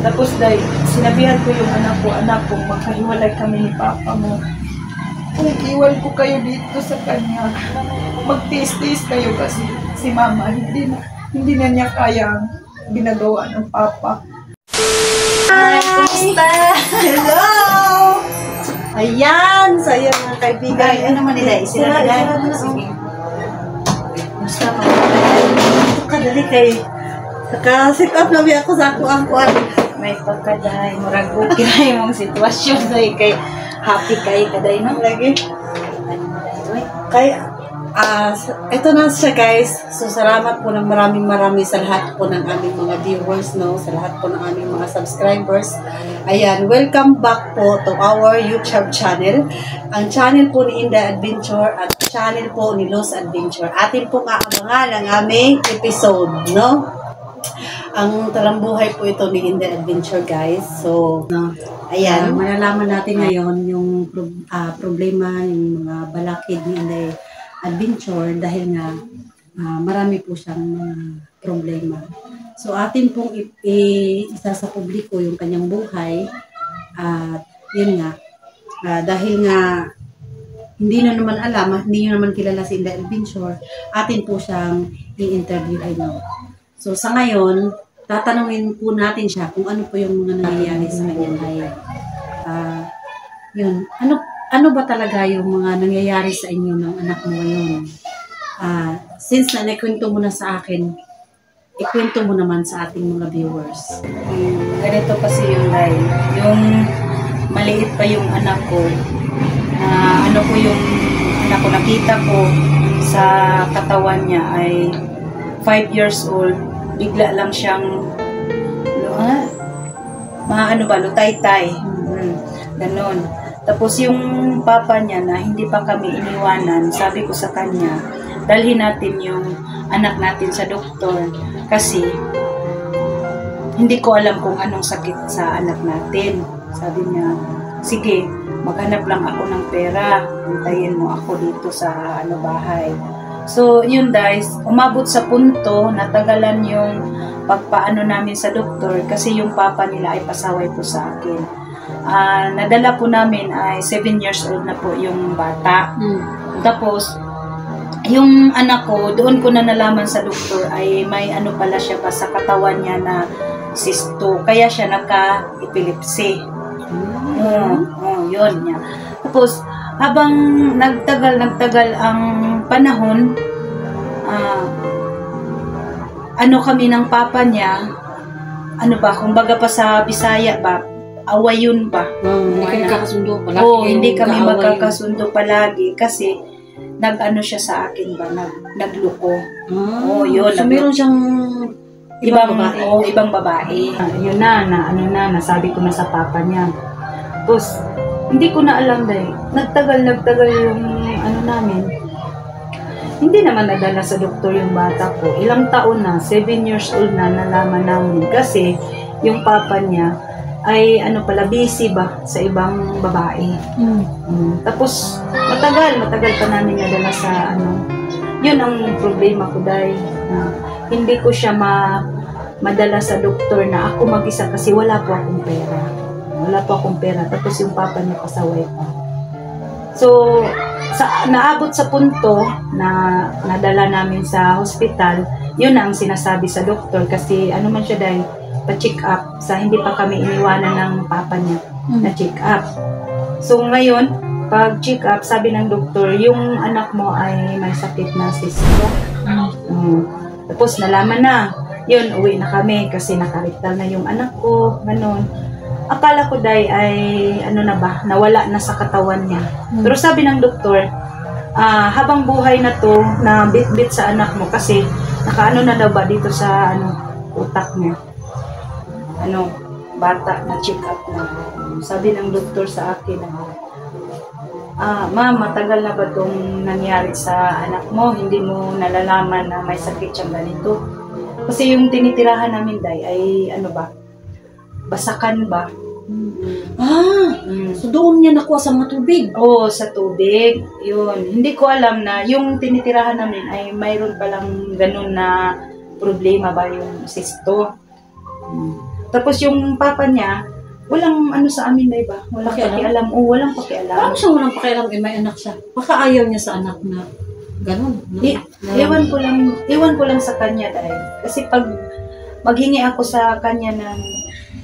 Tapos dahil sinabihan ko yung anak ko, magkahiwalay kami ni Papa mo. Kung iwan ko kayo dito sa kanya, magtiis-tiis kayo kasi si Mama, hindi na niya kayang ginagawa ng Papa. Hi! Kumusta? Hello! Ayan! So, ayan mga kaibigan. Ay, ano man nila? Sila nila? Sige. Basta ka. Kadali kay. Naka-sit up na ako sa ako. May pagkaday, murag okay mong sitwasyon doy kay happy kay kaday no lagi. Kaya, ito na siya guys. So, salamat po ng maraming sa lahat po ng aming mga viewers, no? Sa lahat po ng aming mga subscribers. Ayan, welcome back po to our YouTube channel. Ang channel po ni Inday Adventure at channel po ni Luz Adventure. Atin pong aabangan ang aming episode, no? Ang talambuhay po ito ni Inday Adventure, guys. So, no, ayan, malalaman natin ngayon yung problema, yung mga balakid ni Inday Adventure dahil nga marami po siyang problema. So, atin pong isa sa publiko yung kanyang buhay at yun nga, dahil nga hindi nyo naman kilala si Inday Adventure, atin po siyang i-interview ay no. So, sa ngayon, tatanungin po natin siya kung ano po yung mga nangyayari sa kanyang buhay. Yun, ano ba talaga yung mga nangyayari sa inyo ng anak mo ngayon? Since na naikwento mo na sa akin, ikwento mo naman sa ating mga viewers. Ganito kasi yung live. Yung maliit pa yung anak ko, ano po yung anak ko, nakita ko sa katawan niya ay 5 years old, bigla lang siyang lutay-tay. Ganon. Tapos yung papa niya na hindi pa kami iniwanan, sabi ko sa kanya, dalhin natin yung anak natin sa doktor kasi hindi ko alam kung anong sakit sa anak natin. Sabi niya, sige, maghanap lang ako ng pera, hintayin mo ako dito sa bahay. So, yun guys, umabot sa punto, natagalan yung pagpaano namin sa doktor kasi yung papa nila ay pasaway po sa akin. Nadala po namin ay 7 years old na po yung bata. Tapos, yung anak ko, doon ko na nalaman sa doktor ay may pala siya pa sa katawan niya na cysto. Kaya siya nagka-epilepsy. Yun niya. Tapos, habang nagtagal ang panahon, kami ng papa niya, kumbaga pa sa Bisaya ba, awayon ba? Hindi kami magkakasundo palagi. Hindi kami magkakasundo palagi kasi siya sa akin ba, nagluko. Yun. So, meron siyang ibang babae. Yun nasabi ko na sa papa niya. Tapos, hindi ko na alam dahil nagtagal yung namin. Hindi naman nadala sa doktor yung bata ko. Ilang taon na, 7 years old na nalaman namin kasi yung papa niya ay busy ba sa ibang babae. Tapos matagal pa namin nadala sa yun ang problema ko dahil hindi ko siya madala sa doktor na ako mag-isa kasi wala po akong pera. Tapos yung papa niya pasaway pa. So, naabot sa punto na nadala namin sa hospital, yun na ang sinasabi sa doktor kasi man siya dahil pa-check up sa hindi pa kami iniwanan ng papa niya na check up. So, ngayon, pag check up, sabi ng doktor, yung anak mo ay may sakit na cysto. Tapos, nalaman na. Yun, uwi na kami kasi nakarektal na yung anak ko, ganon. Akala ko dahil ay nawala na sa katawan niya. Pero sabi ng doktor, habang buhay na to, na bit-bit sa anak mo kasi nakaano na daw ba dito sa utak niya. Bata na check up na. Sabi ng doktor sa akin, ma'am, matagal na ba itong nangyari sa anak mo? Hindi mo nalalaman na may sakit siyang ganito? Kasi yung tinitirahan namin ay basakan ba? So doon niya nakuha sa mga tubig? Oo, sa tubig. Yun. Hindi ko alam na yung tinitirahan namin ay mayroon palang ganun na problema ba yung cysto. Tapos yung papa niya, walang ano sa amin na iba. Walang Pakialam? pakialam. O, walang pakialam. Paano siya walang pakialam may anak siya? Baka ayaw niya sa anak na ganun. No? Iwan ko lang sa kanya dahil. Kasi pag maghingi ako sa kanya ng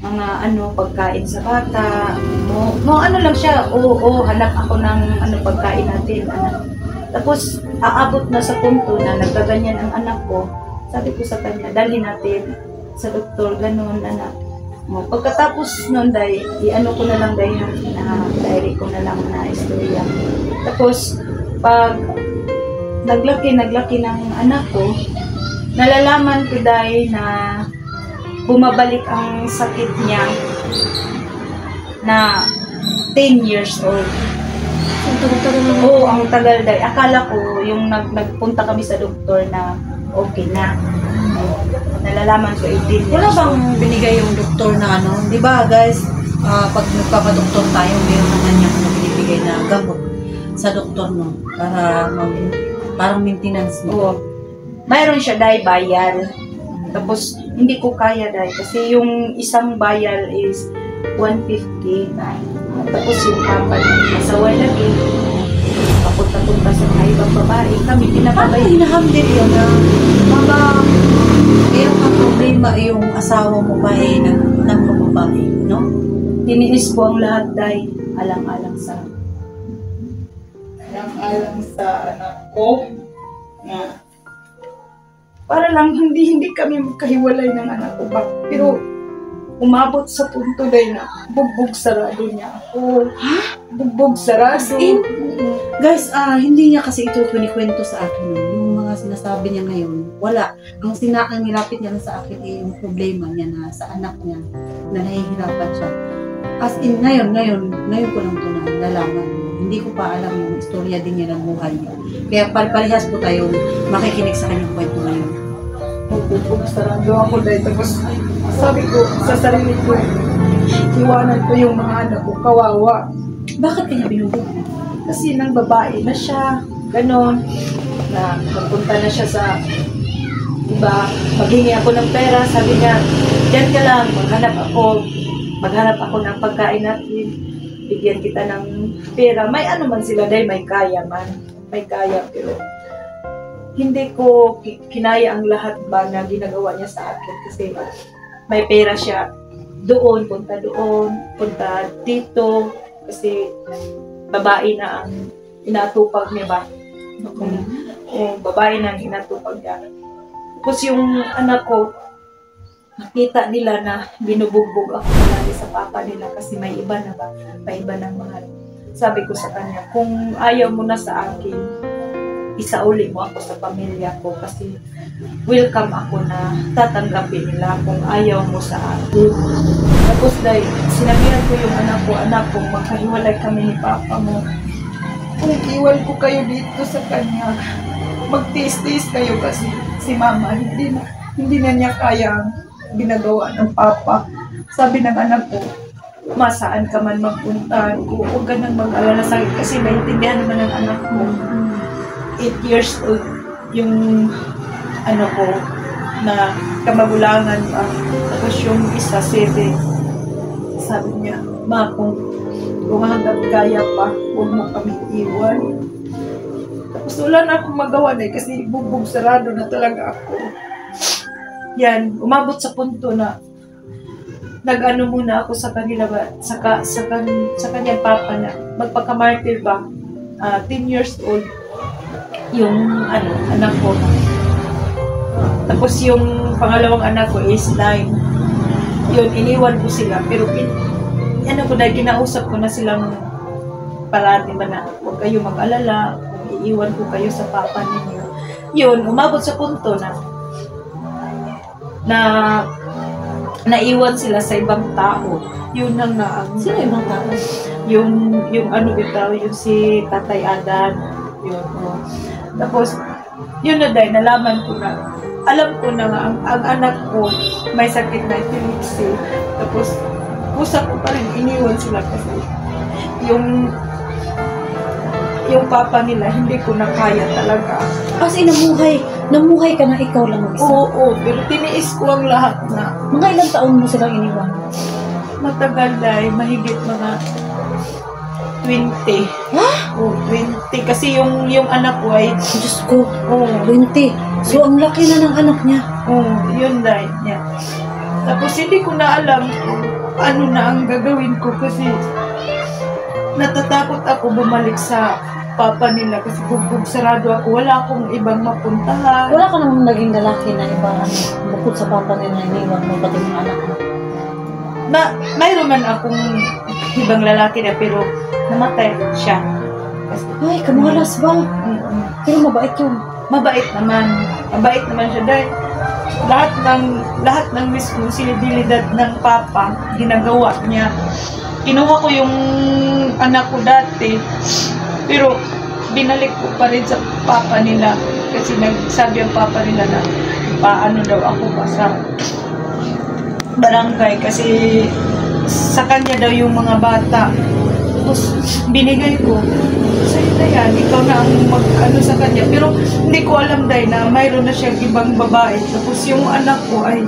mga pagkain sa bata, ano lang siya, hanap ako ng pagkain natin, anak. Tapos, aabot na sa punto na nagkaganyan ang anak ko, sabi ko sa kanya, dalhin natin sa doktor, ganun, anak. Pagkatapos nun, i-ano ko na lang diary ko na lang na istorya. Tapos, pag naglaki ng anak ko, nalalaman ko na bumabalik ang sakit niya na 10 years old. Oo, ang tagal dahil. Akala ko, yung nagpunta kami sa doktor na okay na. Nalalaman ko 18 years Wala bang binigay yung doktor na di ba guys, pag nagpapadoktor tayo, meron naman niya binibigay na gamot sa doktor mo para parang maintenance mo. Oo. Mayroon siya bayal. Tapos, hindi ko kaya kasi yung isang bayal is 150. Tapos yung papa niya, asawa lagi. Papunta-punta sa mga ibang babae. Kami Paano pinapabay. hinahandle yun na meron kang problema yung asawa mo ba ng babae, no? Tiniis ko ang lahat alang-alang sa anak ko na para lang hindi kami magkahiwalay ng anak ko pa. Pero umabot sa punto na bugbog sarado niya ako. Ha? Bugbog sarado. Guys, hindi niya kasi ito kinikwento sa akin. Yung mga sinasabi niya ngayon, wala. Ang nilapit niya sa akin yung problema niya na sa anak niya na nahihirapan siya. As in, ngayon ko lang ito nalaman. Hindi ko pa alam yung istorya din niya ng buhay niya. Kaya parehas po tayo makikinig sa kanyang kwento ngayon. Bugbog sarado ako tapos sabi ko sa sarili ko, iwanan ko yung mga anak ko, kawawa. Bakit kanya binubugbog? Kasi nang babae na siya, ganon, na magpunta na siya sa iba, maghingi ako ng pera, sabi niya, diyan ka lang, maghanap ako ng pagkain natin, bigyan kita ng pera. May man sila may kaya, pero hindi ko kinaya ang lahat ba na ginagawa niya sa akin kasi may pera siya punta dito kasi babae na ang inatupag niya ba? Babae na ang inatupag niya. Tapos yung anak ko, nakita nila na binubugbog ako lagi sa papa nila kasi may iba na ba? May iba ng mahal. Sabi ko sa kanya, kung ayaw mo na sa akin, isauli mo ako sa pamilya ko kasi welcome ako na tatanggapin nila kung ayaw mo sa akin. Tapos sinabihan ko yung anak ko, magkahiwalay kami ni papa mo. Kung iwan ko kayo dito sa kanya, magtiis-tiis kayo kasi si mama hindi na niya kaya ginagawa ng papa. Sabi ng anak ko, saan ka man magpunta, huwag ka nang mag-alala sa akin kasi maintindihan naman ng anak mo. 8 years old yung ko na kamagulangan pa. Tapos yung isa 7. Sabi niya, ma, kung hanggang kaya pa, huwag mo kami iwan. Tapos wala na akong magawa kasi bugbog sarado na talaga ako. Yan, umabot sa punto na nag-ano muna ako sa kanila ba, sa kanyang papa na magpaka-martyr ba, 10 years old yung anak ko. Tapos yung pangalawang anak ko is 9. Yun, iniwan ko sila. Pero kinausap ko na silang parati ba na huwag kayo mag-alala, iiwan ko kayo sa papa ninyo. Yun, umabot sa punto na naiwan sila sa ibang tao. Yun ang Sino ibang tao? Yung yung si Tatay Adan. Yun, Tapos, yun na nalaman ko na, alam ko na nga, ang anak ko may sakit na epilepsy. Tapos, kusa ko pa rin iniwan sila kasi yung papa nila, hindi ko na kaya talaga. As in, namuhay ka na ikaw lang mag-isa. Oo, pero tiniis ko ang lahat na. Mga ilang taon mo silang iniwan? Matagal dahil mahigit mga 20. Ha? Oh, 20. Kasi yung anak ko ay, Diyos ko, oh, 20. So, ang laki na ng anak niya. oh, yun dahil niya. Tapos hindi ko na alam kung ano na ang gagawin ko kasi natatakot ako bumalik sa papa nila kasi bugbog sarado ako. Wala akong ibang mapuntahan. Wala ka namang naging lalaki na iba, bukod sa papa nila na iniwan mo, pati mga anak mo. Mayroon man akong ibang lalaki na pero namatay siya. Kasi, Ay, kamalas ba? Pero mabait yun. mabait naman siya dahil lahat ng responsibilidad ng papa ginagawa niya. Kinuha ko yung anak ko dati pero binalik ko pa rin sa papa nila kasi nagsabi ang papa nila na paano daw ako pa sa barangay kasi sa kanya daw yung mga bata. Tapos binigay ko, sa'yo na yan, ikaw na ang mag-ano sa kanya. Pero hindi ko alam dahil na mayroon na siyang ibang babae. Tapos yung anak ko ay,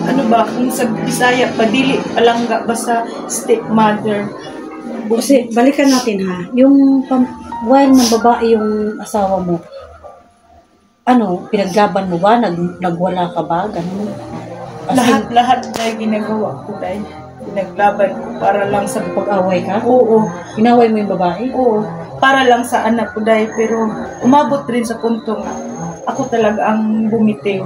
ano ba, kung sa Bisaya, padili, palangga ba sa stepmother. Kasi, balikan natin ha. Yung while ng babae yung asawa mo, ano, pinaglaban mo ba? Nagwala ka ba? Ganun. Lahat dahil ginagawa ko dahil pinaglaban ko para lang sa Pag-away ka? Oo. Inaway mo yung babae? Oo, para lang sa anak ko dahil pero umabot rin sa punto nga ako talaga ang bumitiw.